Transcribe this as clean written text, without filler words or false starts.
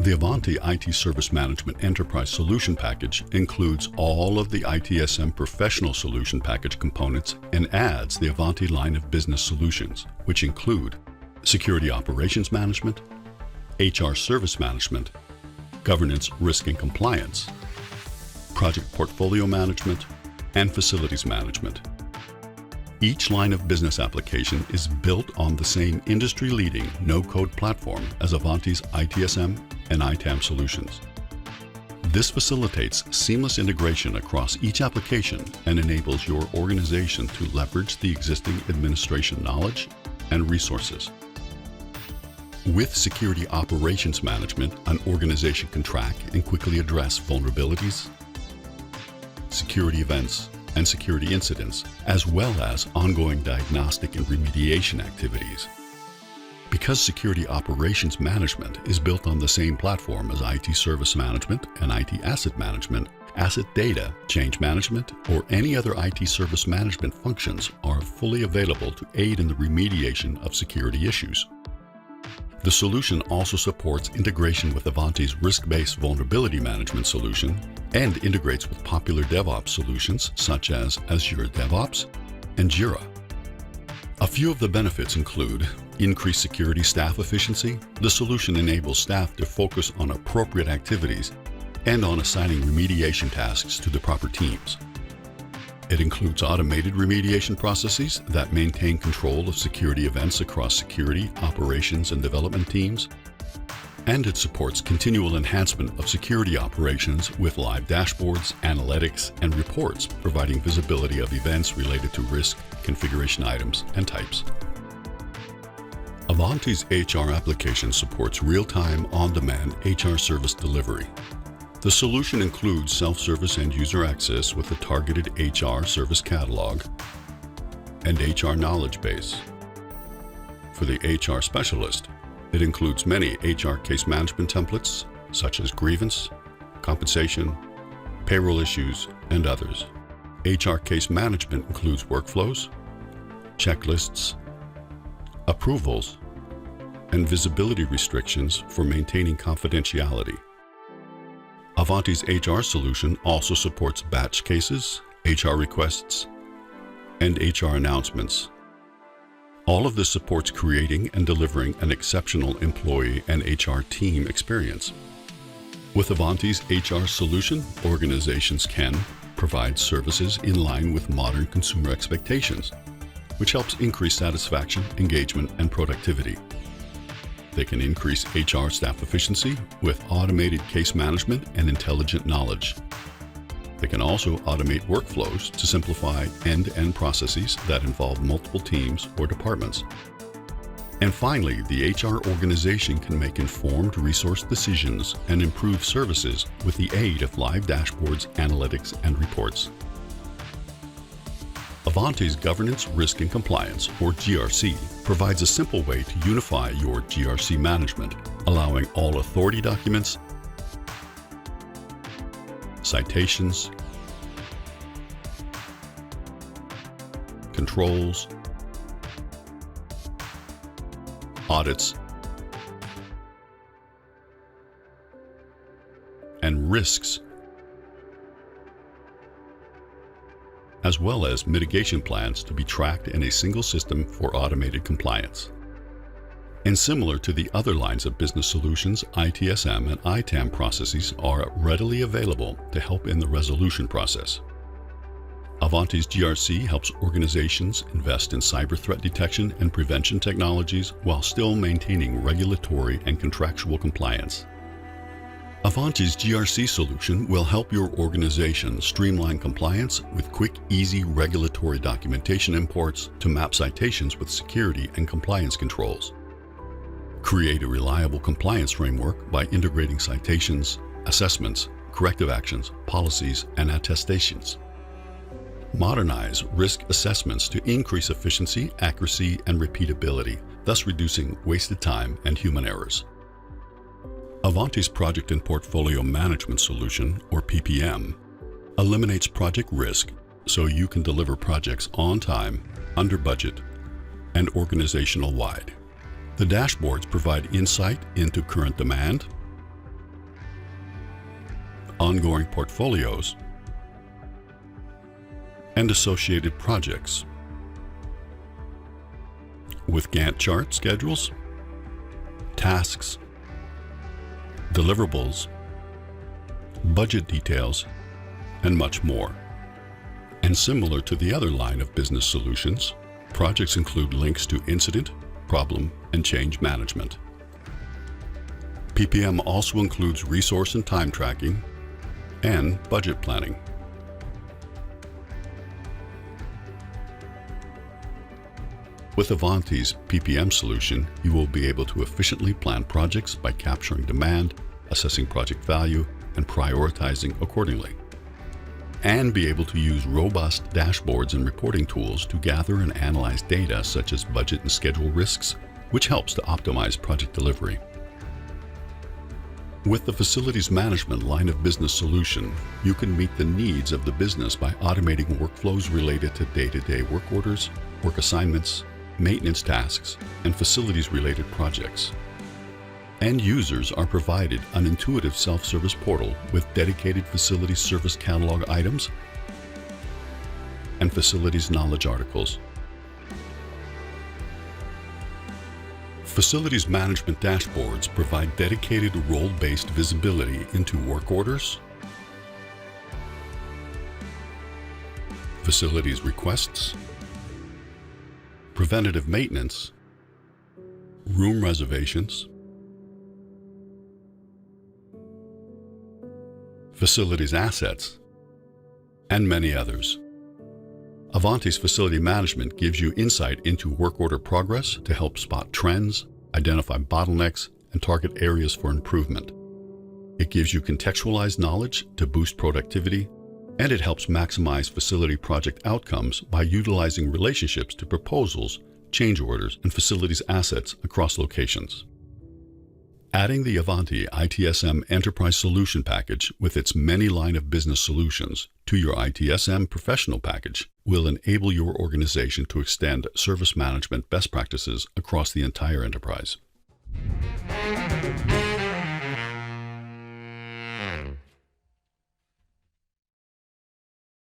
The Ivanti IT Service Management Enterprise Solution Package includes all of the ITSM Professional Solution Package components and adds the Ivanti line of business solutions, which include Security Operations Management, HR Service Management, Governance, Risk and Compliance, Project Portfolio Management, and Facilities Management. Each line of business application is built on the same industry-leading no-code platform as Ivanti's ITSM and ITAM solutions. This facilitates seamless integration across each application and enables your organization to leverage the existing administration knowledge and resources. With Security Operations Management, an organization can track and quickly address vulnerabilities, security events, and security incidents, as well as ongoing diagnostic and remediation activities. Because Security Operations Management is built on the same platform as IT Service Management and IT Asset Management, asset data, change management, or any other IT service management functions are fully available to aid in the remediation of security issues. The solution also supports integration with Ivanti's risk-based vulnerability management solution and integrates with popular DevOps solutions such as Azure DevOps and Jira. A few of the benefits include increased security staff efficiency. The solution enables staff to focus on appropriate activities and on assigning remediation tasks to the proper teams. It includes automated remediation processes that maintain control of security events across security, operations, and development teams. And it supports continual enhancement of security operations with live dashboards, analytics, and reports, providing visibility of events related to risk, configuration items, and types. Ivanti's HR application supports real-time, on-demand HR service delivery. The solution includes self-service and user access with a targeted HR service catalog and HR knowledge base. For the HR specialist, it includes many HR case management templates such as grievance, compensation, payroll issues, and others. HR case management includes workflows, checklists, approvals, and visibility restrictions for maintaining confidentiality. Ivanti's HR solution also supports batch cases, HR requests, and HR announcements. All of this supports creating and delivering an exceptional employee and HR team experience. With Ivanti's HR solution, organizations can provide services in line with modern consumer expectations, which helps increase satisfaction, engagement, and productivity. They can increase HR staff efficiency with automated case management and intelligent knowledge. They can also automate workflows to simplify end-to-end processes that involve multiple teams or departments. And finally, the HR organization can make informed resource decisions and improve services with the aid of live dashboards, analytics, and reports. Ivanti's Governance, Risk and Compliance, or GRC, provides a simple way to unify your GRC management, allowing all authority documents, citations, controls, audits, and risks, as well as mitigation plans to be tracked in a single system for automated compliance. And similar to the other lines of business solutions, ITSM and ITAM processes are readily available to help in the resolution process. Ivanti's GRC helps organizations invest in cyber threat detection and prevention technologies while still maintaining regulatory and contractual compliance. Ivanti's GRC solution will help your organization streamline compliance with quick, easy regulatory documentation imports to map citations with security and compliance controls. Create a reliable compliance framework by integrating citations, assessments, corrective actions, policies, and attestations. Modernize risk assessments to increase efficiency, accuracy, and repeatability, thus reducing wasted time and human errors. Ivanti's Project and Portfolio Management Solution, or PPM, eliminates project risk so you can deliver projects on time, under budget, and organizational-wide. The dashboards provide insight into current demand, ongoing portfolios, and associated projects. With Gantt chart schedules, tasks, deliverables, budget details, and much more. And similar to the other line of business solutions, projects include links to incident, problem, and change management. PPM also includes resource and time tracking and budget planning. With Ivanti's PPM solution, you will be able to efficiently plan projects by capturing demand, assessing project value, and prioritizing accordingly, and be able to use robust dashboards and reporting tools to gather and analyze data such as budget and schedule risks, which helps to optimize project delivery. With the Facilities Management line of business solution, you can meet the needs of the business by automating workflows related to day-to-day work orders, work assignments, maintenance tasks, and facilities-related projects. End users are provided an intuitive self-service portal with dedicated facilities service catalog items and facilities knowledge articles. Facilities management dashboards provide dedicated role-based visibility into work orders, facilities requests, preventative maintenance, room reservations, facilities assets, and many others. Ivanti's facility management gives you insight into work order progress to help spot trends, identify bottlenecks, and target areas for improvement. It gives you contextualized knowledge to boost productivity, and it helps maximize facility project outcomes by utilizing relationships to proposals, change orders, and facilities assets across locations. Adding the Ivanti ITSM Enterprise Solution Package with its many line of business solutions to your ITSM Professional Package will enable your organization to extend service management best practices across the entire enterprise.